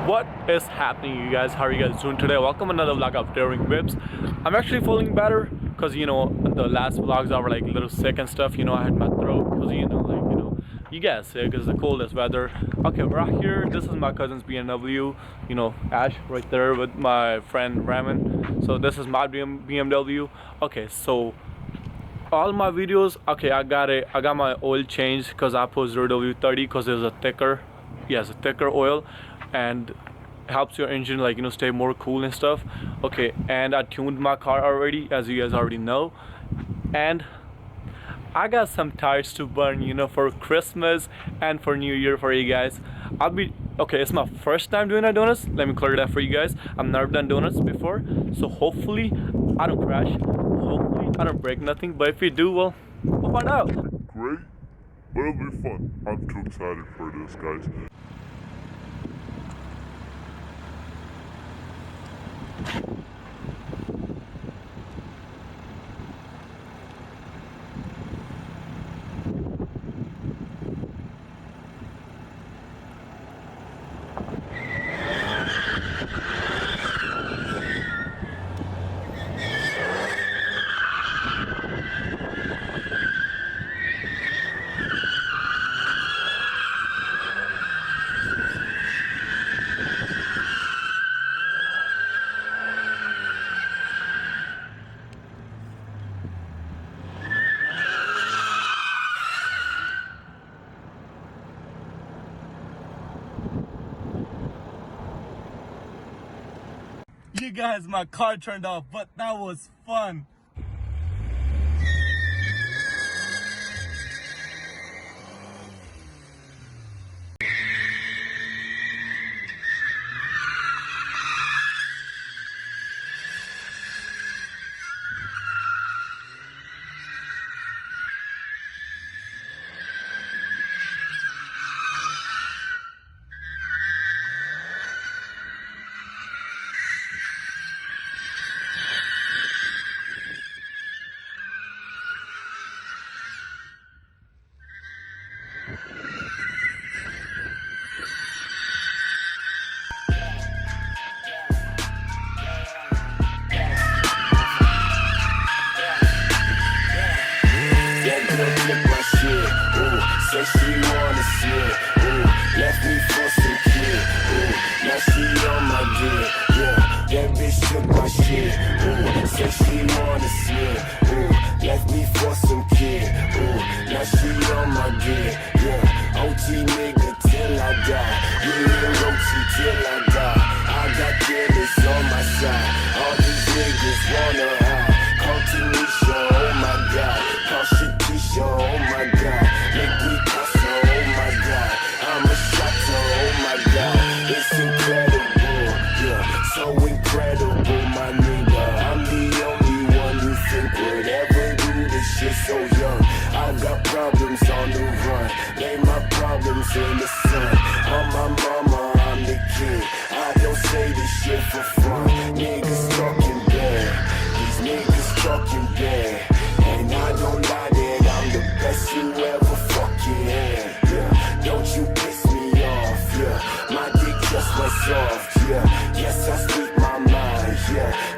What is happening, you guys? How are you guys doing today? Welcome to another vlog of Daring Whips. I'm actually feeling better because the last vlogs I were like a little sick and stuff. I had my throat because you get sick because the coldest weather. Okay, we're out here. This is my cousin's BMW. Ash right there with my friend Raman. So this is my BMW. Okay, so all my videos. Okay, I got my oil changed because I put 0W30 because it's a thicker. Yes, a thicker oil, and helps your engine stay more cool and stuff. Okay, and I tuned my car already, as you guys already know, and I got some tires to burn for Christmas and for New Year for you guys. Okay, it's my first time doing a donuts. Let me clear that for you guys. I've never done donuts before, so hopefully I don't crash, hopefully I don't break nothing, but if you do, well, we'll find out. Great, but it'll be fun. I'm too excited for this, guys. You guys, my car turned off, but that was fun. Said she wanna slip, left me for some kid, now she on my dick, that bitch took my shit, said she wanna slip, left me for some kid, now she on my dick, OT nigga till I die, OT till I die, I got killers on my side, all these niggas wanna hide, call Tanisha, oh my god, call Shakisha, oh my god, make me Picasso, oh my god, I'm a Shatta, oh my god, it's incredible, so incredible, my nigga, I'm the only one you think would ever do this shit so young, I got problems on the run, lay my problems in the sun, on my mama, I'm the king, I don't say this shit for fun, niggas talking bad, these niggas talking bad, and I don't lie that I'm the best you ever fucking had, don't you piss me off, my dick just went soft, yes I speak my mind,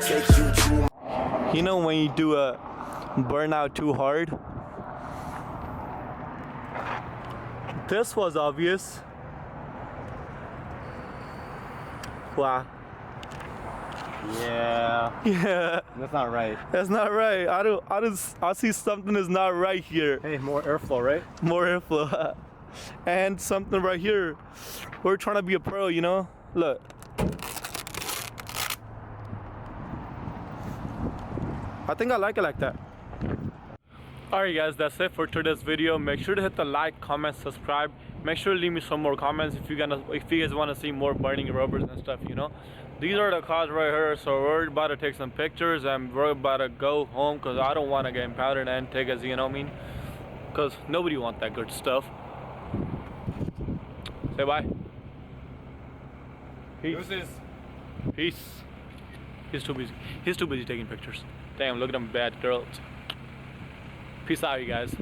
take you to When you do a burnout too hard, this was obvious. Wow. Yeah. That's not right. That's not right. I see something is not right here. Hey, more airflow, right? More airflow. And something right here. We're trying to be a pro, Look. I think I like it like that. Alright guys, that's it for today's video. Make sure to hit the like, comment, subscribe. Make sure to leave me some more comments if you guys want to see more burning rubbers and stuff, These are the cars right here, so we're about to take some pictures and we're about to go home because I don't want to get impounded and take us, because nobody wants that good stuff. Say bye. Peace. Peace. He's too busy. He's too busy taking pictures. Damn, look at them bad girls. Peace out, you guys.